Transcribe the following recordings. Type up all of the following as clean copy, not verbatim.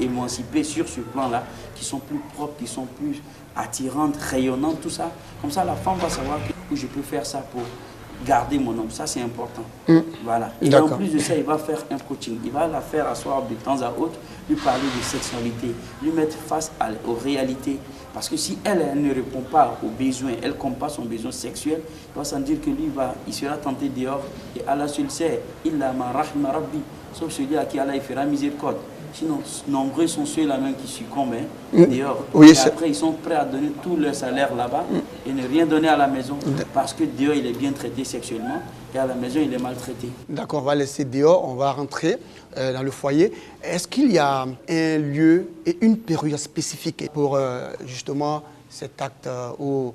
émancipées sur ce plan-là, qui sont plus propres, qui sont plus attirantes, rayonnantes, tout ça. Comme ça, la femme va savoir que je peux faire ça pour garder mon homme. Ça, c'est important. Voilà. Et en plus de ça, il va faire un coaching. Il va la faire asseoir de temps à autre, lui parler de sexualité, lui mettre face aux réalités. Parce que si elle ne répond pas aux besoins, elle ne compte pas son besoin sexuel, il va s'en dire que lui, il sera tenté dehors. Et Allah seul sait, illa ma rahma rabbi, sauf celui à qui Allah il fera miséricorde. Sinon, nombreux sont ceux-là même qui succombent dehors. Oui, et après, ils sont prêts à donner tout leur salaire là-bas et ne rien donner à la maison. Parce que dehors, il est bien traité sexuellement et à la maison, il est maltraité. D'accord, on va laisser dehors, on va rentrer dans le foyer. Est-ce qu'il y a un lieu et une période spécifique pour justement cet acte ou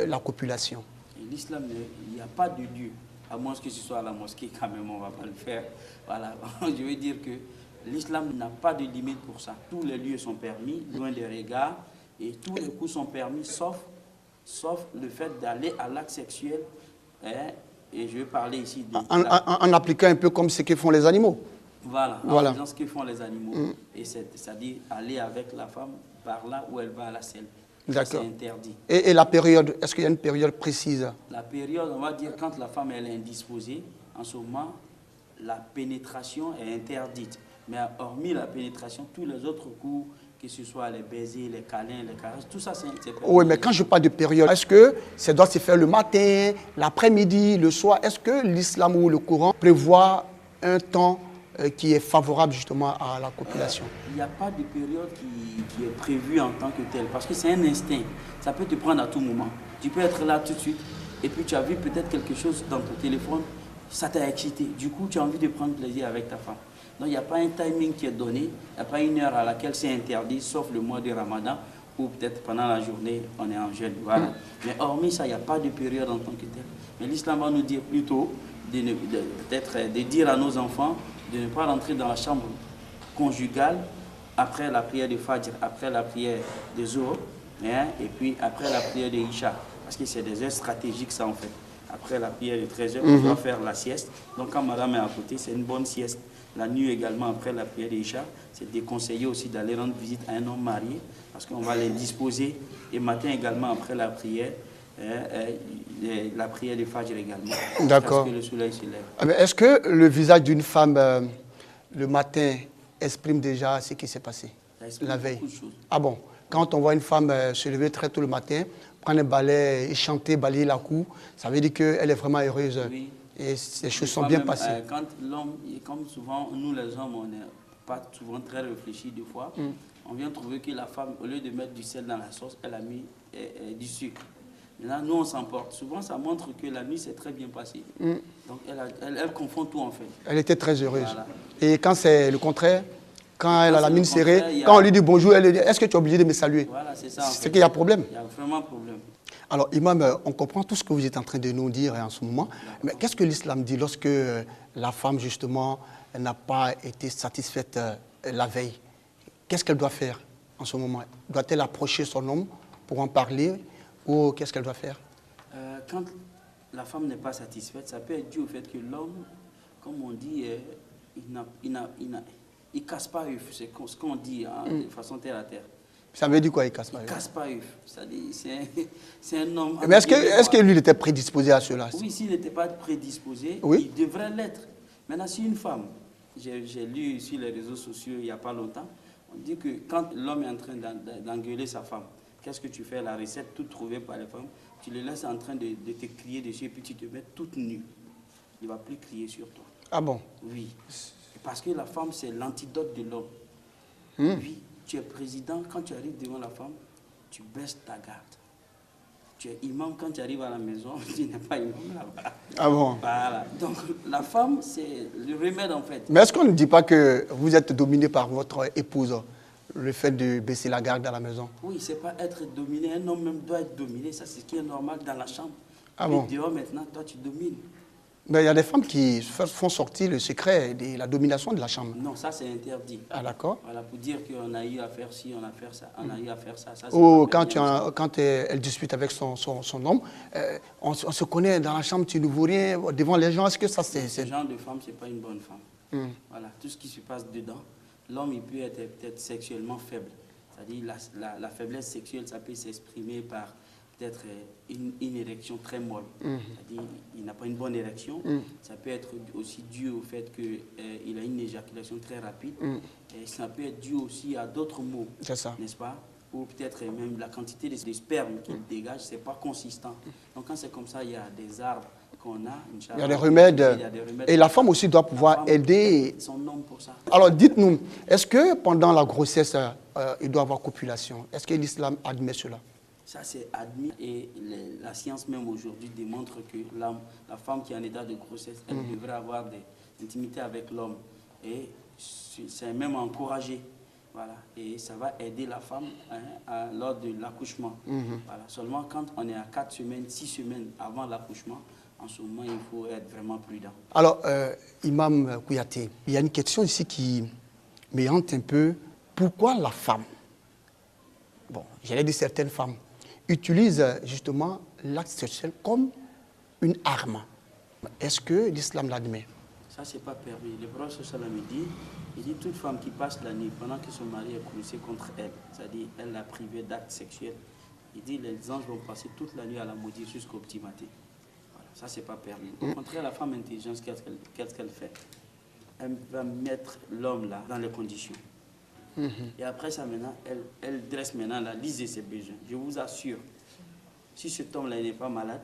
la copulation? L'islam, il n'y a pas de lieu, à moins que ce soit à la mosquée, quand même, on ne va pas le faire. Voilà, je veux dire que l'islam n'a pas de limite pour ça. Tous les lieux sont permis, loin des regards, et tous les coups sont permis, sauf le fait d'aller à l'acte sexuel. Et je vais parler ici de... En appliquant un peu comme ce que font les animaux. Voilà, en faisant ce que font les animaux. Et c'est-à-dire aller avec la femme par là où elle va à la selle. D'accord. C'est interdit. Et la période, est-ce qu'il y a une période précise? La période, on va dire, quand la femme elle est indisposée, en ce moment, la pénétration est interdite. Mais hormis la pénétration, tous les autres coups, que ce soit les baisers, les câlins, les caresses, tout ça, c'est permis. Oui, mais quand je parle de période, est-ce que ça doit se faire le matin, l'après-midi, le soir? Est-ce que l'islam ou le Coran prévoit un temps qui est favorable justement à la copulation? Il n'y a pas de période qui est prévue en tant que telle, parce que c'est un instinct. Ça peut te prendre à tout moment. Tu peux être là tout de suite, et puis tu as vu peut-être quelque chose dans ton téléphone, ça t'a excité. Du coup, tu as envie de prendre plaisir avec ta femme. Donc, il n'y a pas un timing qui est donné, il n'y a pas une heure à laquelle c'est interdit, sauf le mois de Ramadan, ou peut-être pendant la journée, on est en jeûne. Voilà. Mais hormis ça, il n'y a pas de période en tant que telle. Mais l'islam va nous dire plutôt de dire à nos enfants de ne pas rentrer dans la chambre conjugale après la prière de Fajr, après la prière de Zohr, et puis après la prière de Isha. Parce que c'est des heures stratégiques, ça, en fait. Après la prière de 13h, on doit faire la sieste. Donc, quand madame est à côté, c'est une bonne sieste. La nuit également, après la prière d'Isha, c'est déconseillé aussi d'aller rendre visite à un homme marié, parce qu'on va les disposer. Et matin également, après la prière de Fajr également. D'accord. Parce que le soleil se lève. Est-ce que le visage d'une femme, le matin, exprime déjà ce qui s'est passé la veille? Ah bon? Quand on voit une femme se lever très tôt le matin, prendre un balai et chanter, balayer la cour, ça veut dire qu'elle est vraiment heureuse. Oui. Et ces choses sont bien passées. Quand l'homme, comme souvent, nous les hommes, on n'est pas souvent très réfléchis des fois, on vient trouver que la femme, au lieu de mettre du sel dans la sauce, elle a mis du sucre. Maintenant, nous, on s'emporte. Souvent, ça montre que la nuit s'est très bien passée. Donc, elle confond tout, en fait. Elle était très heureuse. Voilà. Et quand c'est le contraire, quand elle a la mine serrée, quand on lui dit bonjour, elle dit, est-ce que tu es obligé de me saluer? Voilà, c'est ça. C'est qu'il y a problème. Il y a vraiment problème. Alors, Imam, on comprend tout ce que vous êtes en train de nous dire en ce moment. Mais qu'est-ce que l'islam dit lorsque la femme, justement, n'a pas été satisfaite la veille? Qu'est-ce qu'elle doit faire en ce moment? Doit-elle approcher son homme pour en parler ou qu'est-ce qu'elle doit faire? Quand la femme n'est pas satisfaite, ça peut être dû au fait que l'homme, comme on dit, il ne casse pas œuf. C'est ce qu'on dit de façon terre à terre. Ça veut dire quoi, il casse pas œuf? Il casse pas œuf. C'est un homme... Mais est-ce que lui, il était prédisposé à cela? Oui, s'il n'était pas prédisposé, il devrait l'être. Maintenant, si une femme, j'ai lu sur les réseaux sociaux il n'y a pas longtemps, on dit que quand l'homme est en train d'engueuler sa femme, qu'est-ce que tu fais? La recette toute trouvée par les femmes, tu le laisses en train de te crier dessus et puis tu te mets toute nue. Il ne va plus crier sur toi. Ah bon? Oui. Parce que la femme, c'est l'antidote de l'homme. Oui, tu es président, quand tu arrives devant la femme, tu baisses ta garde. Tu es imam, quand tu arrives à la maison, tu n'es pas imam là-bas. Ah bon? Voilà. Donc, la femme, c'est le remède en fait. Mais est-ce qu'on ne dit pas que vous êtes dominé par votre épouse, le fait de baisser la garde à la maison? Oui, c'est pas être dominé. Un homme même doit être dominé. Ça, c'est ce qui est normal dans la chambre. Ah bon? Et dehors, maintenant, toi, tu domines. Mais il y a des femmes qui font sortir le secret de la domination de la chambre. Non, ça c'est interdit. Ah d'accord. Voilà, pour dire qu'on a eu à faire ci, on a fait ça, on a eu à faire ça. Ou quand elle dispute avec son homme, on se connaît dans la chambre, tu ne vois rien devant les gens. Est-ce que ça c'est... Ce genre de femme, ce n'est pas une bonne femme. Voilà, tout ce qui se passe dedans, l'homme il peut être peut-être sexuellement faible. C'est-à-dire la faiblesse sexuelle, ça peut s'exprimer par peut-être une érection très molle. C'est-à-dire il n'a pas une bonne érection. Ça peut être aussi dû au fait qu'il a une éjaculation très rapide. Et ça peut être dû aussi à d'autres maux, n'est-ce pas? Ou peut-être même la quantité de sperme qu'il dégage, ce n'est pas consistant. Donc quand c'est comme ça, il y a des arbres qu'on a. Il y a des remèdes. Et la femme aussi doit pouvoir aider son homme pour ça. Alors dites-nous, est-ce que pendant la grossesse, il doit y avoir copulation? Est-ce que l'islam admet cela? Ça, c'est admis et la science même aujourd'hui démontre que la femme qui est en état de grossesse, elle devrait avoir des intimités avec l'homme. Et c'est même encouragé. Voilà. Et ça va aider la femme lors de l'accouchement. Voilà. Seulement quand on est à 4 semaines, 6 semaines avant l'accouchement, en ce moment, il faut être vraiment prudent. Alors, Imam Kouyaté, il y a une question ici qui me hante un peu. Pourquoi la femme, bon, j'allais dire certaines femmes, utilisent justement l'acte sexuel comme une arme? Est-ce que l'islam l'admet? Ça, ce n'est pas permis. Le prophète sallam il dit toute femme qui passe la nuit pendant que son mari est couché contre elle, c'est-à-dire elle l'a privée d'actes sexuels, il dit les anges vont passer toute la nuit à la maudire jusqu'au petit matin. Voilà. Ça, ce n'est pas permis. Au contraire, la femme intelligente, qu'est-ce qu'elle fait? Elle va mettre l'homme là dans les conditions. Et après ça, maintenant, elle dresse maintenant la liste de ses besoins. Je vous assure, si cet homme-là n'est pas malade,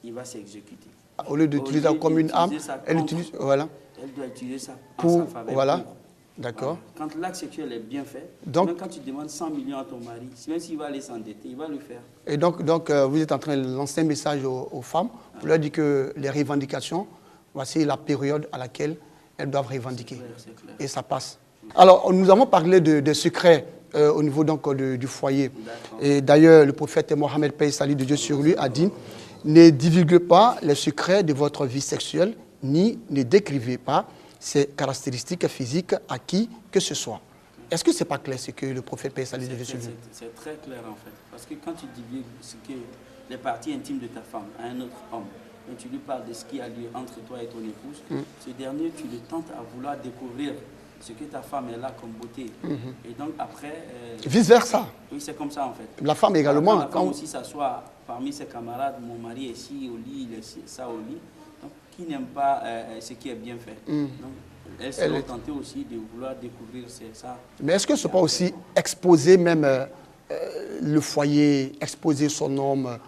il va s'exécuter. Au lieu d'utiliser ça comme une arme, elle utilise, voilà. Elle doit utiliser ça pour sa faveur. Voilà, d'accord. Voilà. Quand l'acte sexuel est bien fait, donc, même quand tu demandes 100 millions à ton mari, même s'il va aller s'endetter, il va le faire. Et donc vous êtes en train de lancer un message aux femmes pour leur dire que les revendications, voici la période à laquelle elles doivent revendiquer. C'est clair. Et ça passe. Alors, nous avons parlé de secrets au niveau donc, du foyer. Et d'ailleurs, le prophète Mohammed, paix et salut de Dieu sur lui, a dit « Ne divulguez pas les secrets de votre vie sexuelle, ni ne décrivez pas ses caractéristiques physiques à qui que ce soit. » Est-ce que ce n'est pas clair ce que le prophète, paix et salut de Dieu sur lui? C'est très clair en fait. Parce que quand tu divulgues les parties intimes de ta femme à un autre homme, et tu lui parles de ce qui a lieu entre toi et ton épouse, ce dernier, tu le tentes à vouloir découvrir ce que ta femme est là comme beauté. Et donc après... Vice-versa. Oui, c'est comme ça en fait. La femme également. La femme aussi s'assoit parmi ses camarades, mon mari est ici au lit, il est ça au lit. Donc qui n'aime pas ce qui est bien fait. Donc elles seront tentées aussi de vouloir découvrir ça. Mais est-ce que ce n'est pas aussi exposer même le foyer, exposer son homme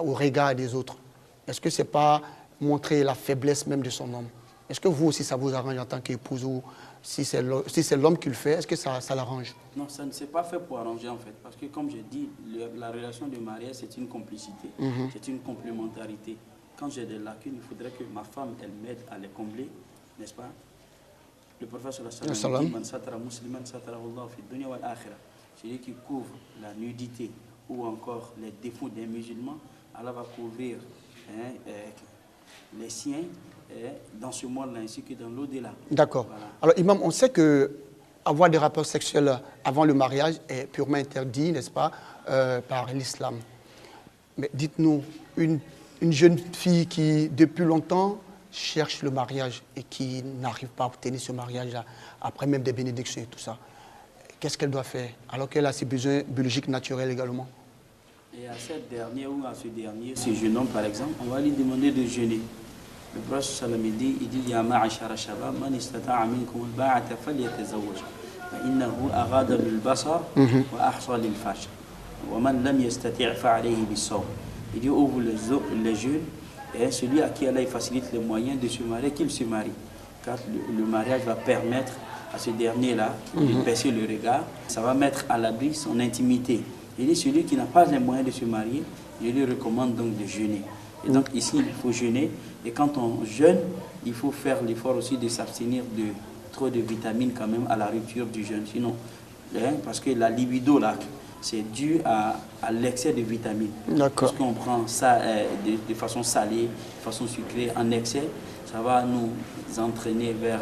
au regard des autres? Est-ce que ce n'est pas montrer la faiblesse même de son homme? Est-ce que vous aussi, ça vous arrange en tant qu'épouse ou si c'est l'homme qui le fait, est-ce que ça l'arrange? Non, ça ne s'est pas fait pour arranger en fait. Parce que comme je dis, la relation de mariage, c'est une complicité, c'est une complémentarité. Quand j'ai des lacunes, il faudrait que ma femme, elle m'aide à les combler, n'est-ce pas? Le prophète sallallahu alayhi wa sallam dit celui qui couvre la nudité ou encore les défauts des musulmans, Allah va couvrir les siens dans ce monde-là ainsi que dans l'au-delà. D'accord. Voilà. Alors, Imam, on sait que avoir des rapports sexuels avant le mariage est purement interdit, n'est-ce pas, par l'islam. Mais dites-nous, une jeune fille qui, depuis longtemps, cherche le mariage et qui n'arrive pas à obtenir ce mariage-là, après même des bénédictions et tout ça, qu'est-ce qu'elle doit faire alors qu'elle a ses besoins biologiques naturels également? Et à cette dernière ou à ce dernier, ce jeune homme par exemple, on va lui demander de jeûner. Le prophète sallam dit Ya ma'ashara shabab man istata'a minkum al-ba'ata falyatazawwaj fa innahu aghada lil-basar wa ahsa lil-farj wa man lam yastati' fa alayhi bis-sawm. Il dit ouvre les jeunes et celui à qui Allah facilite les moyens de se marier, qu'il se marie. Car le mariage va permettre à ce dernier-là de baisser le regard, ça va mettre à l'abri son intimité. Il dit celui qui n'a pas les moyens de se marier, je lui recommande donc de jeûner. Et donc ici, il faut jeûner. Et quand on jeûne, il faut faire l'effort aussi de s'abstenir de trop de vitamines quand même à la rupture du jeûne. Sinon, parce que la libido là, c'est dû à l'excès de vitamines. Parce qu'on prend ça de façon salée, de façon sucrée, en excès, ça va nous entraîner vers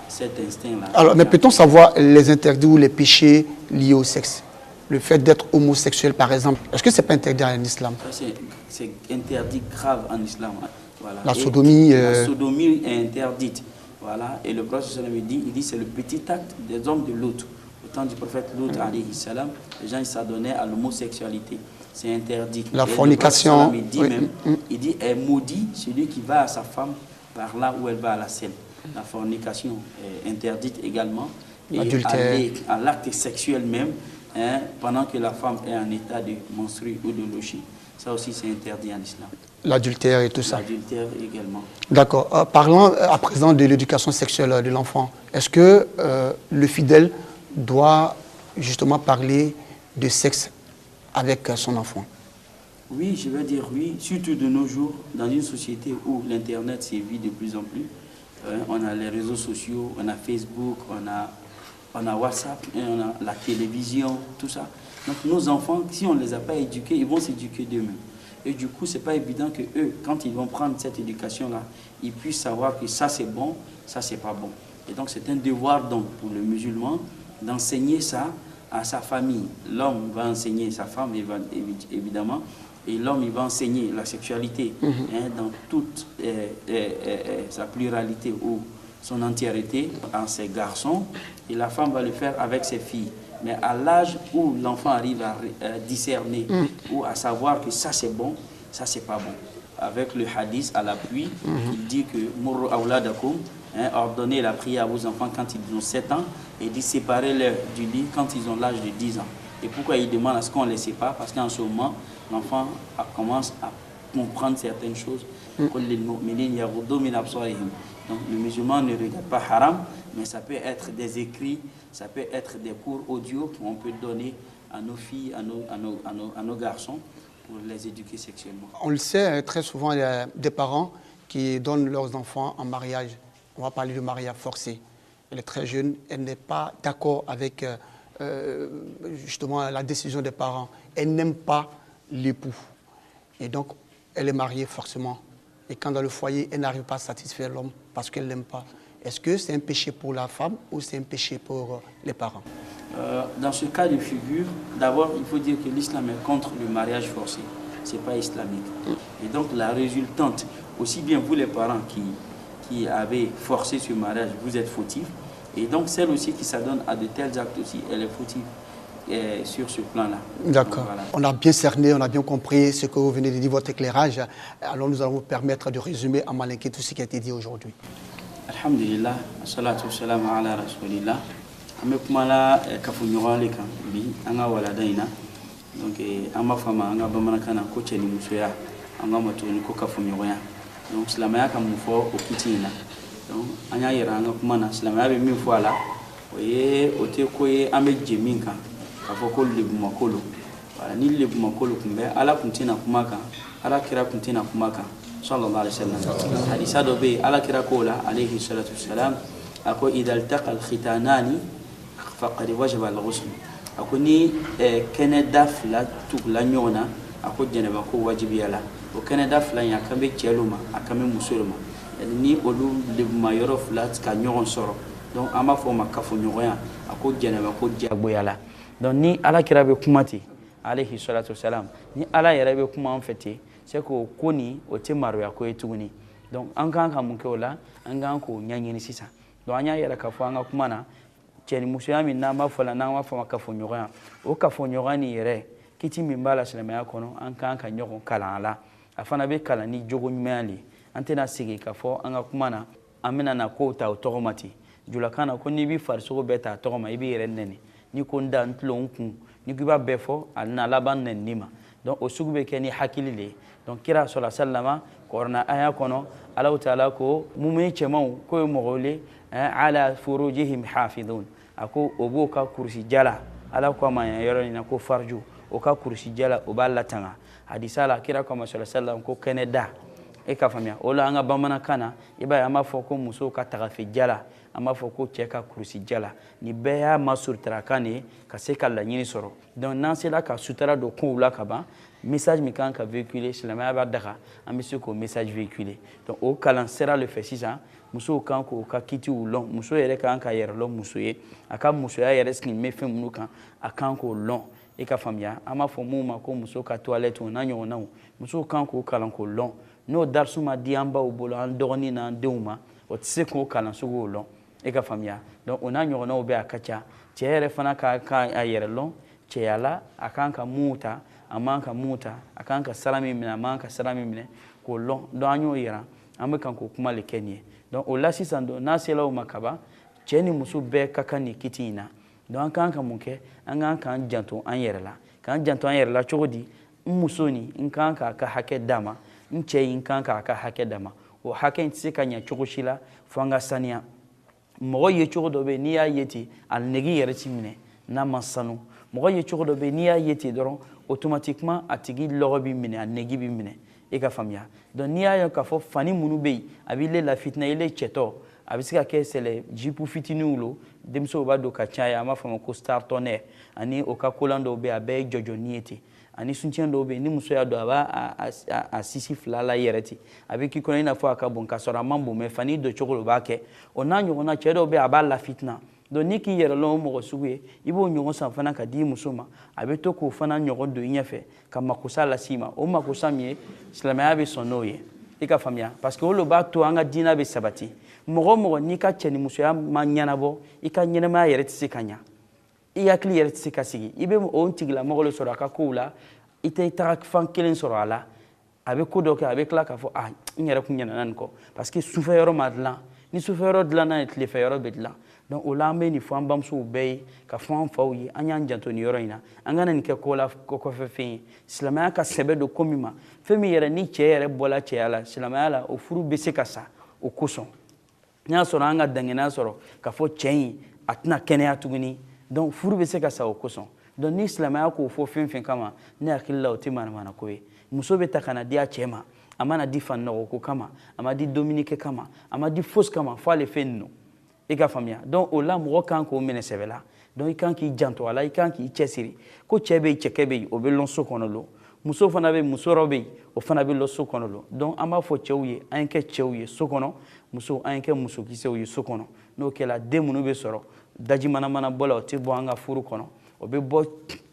cet instinct-là. Alors, mais peut-on savoir les interdits ou les péchés liés au sexe? Le fait d'être homosexuel, par exemple, est-ce que ce n'est pas interdit en islam? C'est interdit grave en islam. Voilà. La sodomie... La sodomie est interdite. Voilà, et le prophète il dit c'est le petit acte des hommes de Lot. Au temps du prophète Lot, alayhi salam, les gens s'adonnaient à l'homosexualité. C'est interdit. La fornication. Il dit même, il dit, est maudit celui qui va à sa femme par là où elle va à la scène. La fornication est interdite également. Et à l'acte sexuel même, hein, pendant que la femme est en état de menstruer ou de locher. Ça aussi, c'est interdit en islam. L'adultère et tout ça. L'adultère également. D'accord. Parlons à présent de l'éducation sexuelle de l'enfant. Est-ce que le fidèle doit justement parler de sexe avec son enfant? Oui, je vais dire oui, surtout de nos jours, dans une société où l'Internet sévit de plus en plus. On a les réseaux sociaux, on a Facebook, on a WhatsApp, et on a la télévision, tout ça. Donc nos enfants, si on ne les a pas éduqués, ils vont s'éduquer d'eux-mêmes. Et du coup, ce n'est pas évident que eux, quand ils vont prendre cette éducation-là, ils puissent savoir que ça c'est bon, ça c'est pas bon. Et donc c'est un devoir donc pour le musulman d'enseigner ça à sa famille. L'homme va enseigner sa femme, évidemment, et l'homme il va enseigner la sexualité dans toute sa pluralité ou son entièreté à ses garçons, et la femme va le faire avec ses filles. Mais à l'âge où l'enfant arrive à discerner ou à savoir que ça c'est bon, ça c'est pas bon. Avec le hadith à l'appui, il dit que Murru awladakum, ordonnez la prière à vos enfants quand ils ont 7 ans et dit séparez-les du lit quand ils ont l'âge de 10 ans. Et pourquoi il demande à ce qu'on les sépare? Parce qu'en ce moment, l'enfant commence à comprendre certaines choses. Donc le musulman ne regarde pas haram, mais ça peut être des écrits, ça peut être des cours audio qu'on peut donner à nos filles, à nos garçons pour les éduquer sexuellement. On le sait, très souvent, il y a des parents qui donnent leurs enfants en mariage. On va parler de mariage forcé. Elle est très jeune, elle n'est pas d'accord avec justement la décision des parents. Elle n'aime pas l'époux. Et donc, elle est mariée forcément. Et quand dans le foyer, elle n'arrive pas à satisfaire l'homme parce qu'elle ne l'aime pas. Est-ce que c'est un péché pour la femme ou c'est un péché pour les parents? Dans ce cas de figure, d'abord, il faut dire que l'islam est contre le mariage forcé. Ce n'est pas islamique. Et donc, la résultante, aussi bien vous les parents qui avez forcé ce mariage, vous êtes fautifs. Et donc, celle aussi qui s'adonne à de tels actes aussi, elle est fautive sur ce plan-là. D'accord. Voilà. On a bien cerné, on a bien compris ce que vous venez de dire, votre éclairage. Alors, nous allons vous permettre de résumer en malinqué tout ce qui a été dit aujourd'hui. Alhamdulillah, salatu wassalam ala rasulillah. Ame kumala kafunyogale kan bi anga waladaina. Donc ama fama anga bamanakana ko cheni musoya anga matuni ko kafunyoya. Donc silamaya kan mu fo okitina. Donc anya yera anga kumana silamaya be min fo ala oye ote koye ame jemin kan ka fo ko lebu makolo. Wala ni lebu makolo kumbe ala kuntina kumaka ala kira kuntina kumaka. Sallallahu alayhi wa sallam. Hadisa dobe ala kira kola alayhi salatu wassalam ako idha altaqa alkhitanani faqad wajaba alghusl. Ako ni Canada fla tugla nyona ako jeneba ko wajibi ala. O Canada fla ya kambe cheluma akame musulma. Ni olu le mayoro fla ka nyon soro. Donc ama fo makafo nyoya ako jeneba ko jagboyala. Donc ni ala kira be kumati alayhi salatu wassalam. Ni ala yara be kuma en fete c'est que koni o te maruya ko etuguni. Donc an kan ka mun ke ola an kan ko nyanyini sisa. Donc anya yara ka fo anga kuma na ceni musoya min na ma fola na ma fo makafo nyoya o kafo nyoya ni yere kiti min bala silamaya kono an kan ka nyogon kala ala afana be kala ni jogo nyali antena sigi ka fo anga kuma na amena na ko ta automati jula kana ko ni bi farso beta togoma ibi yere nene ni ko ndan tlon kun ni ko ba befo alna laban nen nima. Donc au sugbe ke ni hakili le. Donc kira sallallahu sallama korna aya kono Allah taala ko mumay chemaw ko mogole ala furujihim hafidun ako oboka kursi jala ala ko ma yoro ni ko farju o ka kursi jala o balla tanga hadisa la kira ko sallallahu sallam ko keneda e ka famia o la nga bamana kana iba ama foko muso ka tagafi jala ama foko cheka kursi jala ni beya masur trakane ka se kala nyini soro. Donc nan c'est là ka sutara do ko la ka ba message mi kan ka véhiculer silamaya ba daga am bi ko message véhiculer. Donc o kalan sera le fait 6 ans muso kan ko ka kiti ulon muso yere kan ka yere lo muso ye aka muso ya yere skin me fem nu kan akan ko lon e ka famia ama fo mu ma ko muso ka toilette na nyo na muso kan ko kalan ko lon no darsuma diamba u bolo an dogoni na deuma o tɛ se k'o kalan sugu lɔn e ka faamuya donc o n'a ɲɔgɔnnaw bɛ a ka ca cɛ yɛrɛ fana ka a yɛrɛ lɔn cɛya la a kan ka mun ta a man ka mun ta a kan ka sira min minɛ a man ka sira min minɛ k'o lɔn donc an y'o yira an bɛ kan k'o kuma le kɛ nin ye donc o la sisan don n'a sera o ma kaban cɛ ni muso bɛɛ ka kan nin kiti in na donc an kan ka mun kɛ an kan k'an janto an yɛrɛ la k'an janto an yɛrɛ la cogo di n muso nin n kan k'a ka hakɛ d'a ma n cɛ in kan k'a ka hakɛ d'a ma o hakɛ in tɛ se ka ɲɛ cogo si la fo an ka saniya mɔgɔ ye cogo dɔ bɛ yen n'i y'a ye ten a nege yɛrɛ ti minɛ n'a ma sanu mɔgɔ ye cogo dɔ bɛ yen n'i y'a ye ten dɔrɔn automatiquement a tigi lɔgɔ b'i minɛ a nege b'i minɛ e ka faamuya donc n'i y'a ye k'a fɔ fani minnu bɛ yen a b'i le lafitina i le cɛtɔ a bɛ se ka kɛ sɛlɛ jipu fitininw lo denmisɛnw b'a don ka caya an b'a fɔ ma ko star tonnerre ani o ka kolan dɔw bɛ yen a bɛɛ ye jɔjɔni ye ten ani soutien dɔw bɛ yen ni muso y'a dɔn a b'a sisi fila la yɛrɛ ten a bɛ k'i kɔnɔ i n'a fɔ a ka bon k'a sɔrɔ a man bon mais fani don cogo o b'a kɛ o n'a ɲɔgɔnna cɛ dɔw bɛ yen a b'a lafitina donc n'i k'i yɛrɛ lɔn o mɔgɔ sugu ye i b'o ɲɔgɔn san fana ka di i muso ma a bɛ to k'o fana ɲɔgɔn don i ɲɛfɛ ka makosa lase i ma o makosa min ye silamɛya bɛ sɔn n'o ye i ka faamuya parce que o de b'a to an ka diinɛ bɛ sabati mɔgɔ o mɔgɔ n'i ka cɛ ni musoya ma ɲɛnabɔ i ka ɲɛnɛmaya yɛrɛ tɛ se ka ɲa i hakili yɛrɛ tɛ se ka sigi i bɛ o tigilamɔgɔ le sɔrɔ a ka kow la i tɛ taga fan kelen sɔrɔ a la a bɛ ko dɔ kɛ a bɛ tila k'a fɔ n yɛrɛ kun ɲɛna nin kɔ parce que sufɛyɔrɔ ma dilan ni sufɛyɔrɔ dilanna ye tilefɛyɔrɔ bɛ dilan donc o la an bɛ nin fɔ an bamusow bɛɛ ye ka fɔ an faw ye an y'an janto nin yɔrɔ in na an kana nin kɛ kɔfɛ fɛn ye silamɛya ka sɛbɛ don ko min ma fɛn min yɛrɛ ni cɛ yɛrɛ bɔla cɛya la silamɛya la o furu bɛ se ka sa o kosɔn n y'a sɔrɔ an ka danganiya sɔrɔ k'a fɔ cɛ in a tɛna kɛnɛya tuguni donc furu bɛ se ka sa o kosɔn donc ni silamɛya k'o fɔ fɛn fɛn kama ne hakili la o tɛ manamana ko ye muso bɛ ta ka na di a cɛ ma a mana di faninɔgɔko kama a ma di dumuni kɛ kama a ma di fosi kama fo ale fɛn ninnu i ka faamuya donc o la mɔgɔ kan k'o minɛ sɛbɛ la donc i kan k'i janto a la i kan k'i cɛsiri ko cɛ bɛ yen cɛkɛ bɛ yen o bɛ lɔn so kɔnɔ lo muso fana bɛ yen muso wɛrɛ bɛ yen o fana bɛ lɔn so kɔnɔ lo donc an b'a fɔ cɛw ye an ye kɛ cɛw ye so kɔnɔ musow an ye kɛ musokisɛw ye so kɔnɔ n'o kɛra den minnu bɛ sɔrɔ daji manamana bɔ la o tɛ bɔ an ka furu kɔnɔ o bɛ bɔ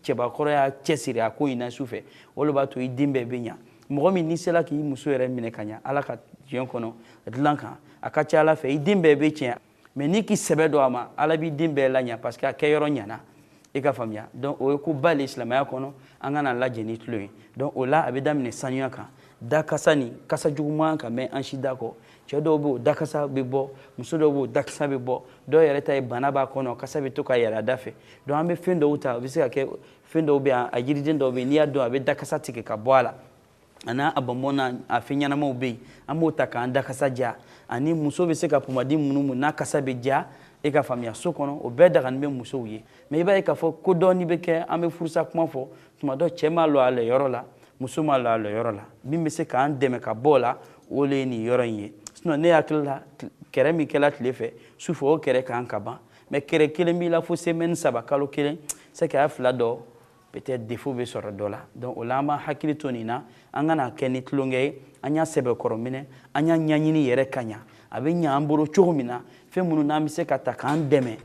cɛbakɔrɔ y'a cɛsiri a ko in na sufɛ o de b'a to i den bɛɛ bɛ ɲa mɔgɔ min n'i sera k'i muso yɛrɛ minɛ ka ɲa ala ka diɲɛ kɔnɔ dilan kan a ka ca ala fɛ i den bɛɛ bɛ tiɲɛ mais n'i k'i sɛbɛ don a ma ala b'i den bɛɛ la ɲa parce que a kɛyɔrɔ ɲana i ka faamuya donc o ye ko ba le silamɛya kɔnɔ an kana lajɛ ni tulo ye donc o la a bɛ daminɛ sanuya kan dakasa nin kasa juguman ka mɛn an si da kɔ cɛ dɔw bɛ o dakasa bɛ bɔ muso dɔw bɛ o dakasa bɛ bɔ dɔw yɛrɛ ta ye bana b'a kɔnɔ kasa bɛ to ka yɛlɛ a da fɛ donc an bɛ fɛn dɔw ta o bɛ se ka kɛ fɛn dɔw bɛ yan a yiriden dɔw bɛ yen n'i y'a dɔn a bɛ dakasa tigɛ ka bɔ a la a n'a bɔnbɔn n'a a fɛn ɲɛnamaw bɛ yen an b'o ta k'an dakasa ja ani muso bɛ se ka pomadi minnu n'a kasa bɛ ja e ka faamuya so kɔnɔ o bɛɛ dagani bɛ musow ye mais i b'a ye k'a fɔ ko dɔɔni bɛ kɛ an bɛ furusa kuma fɔ tuma dɔ cɛ ma lɔ a la yɔrɔ la muso ma lɔ a la yɔrɔ la min bɛ se k'an dɛmɛ ka bɔ o la o le ye nin yɔrɔ in ye sinon ne hakili la kɛrɛ min kɛra tile fɛ sufɛ o kɛrɛ kan ka ban mais kɛrɛ kelen b'i la fo semaine saba kalo kelen c'est que a fila dɔ peut-être défaut bɛ sɔrɔ dɔ la donc o la an b'an hakili to nin na an kana kɛ ni tulonkɛ ye an y'a sɛbɛkɔrɔ minɛ an y'a ɲɛɲini yɛrɛ ka ɲa a bɛ ɲa an bolo cogo min na fɛn minnu n'an bɛ se ka ta k'an dɛmɛ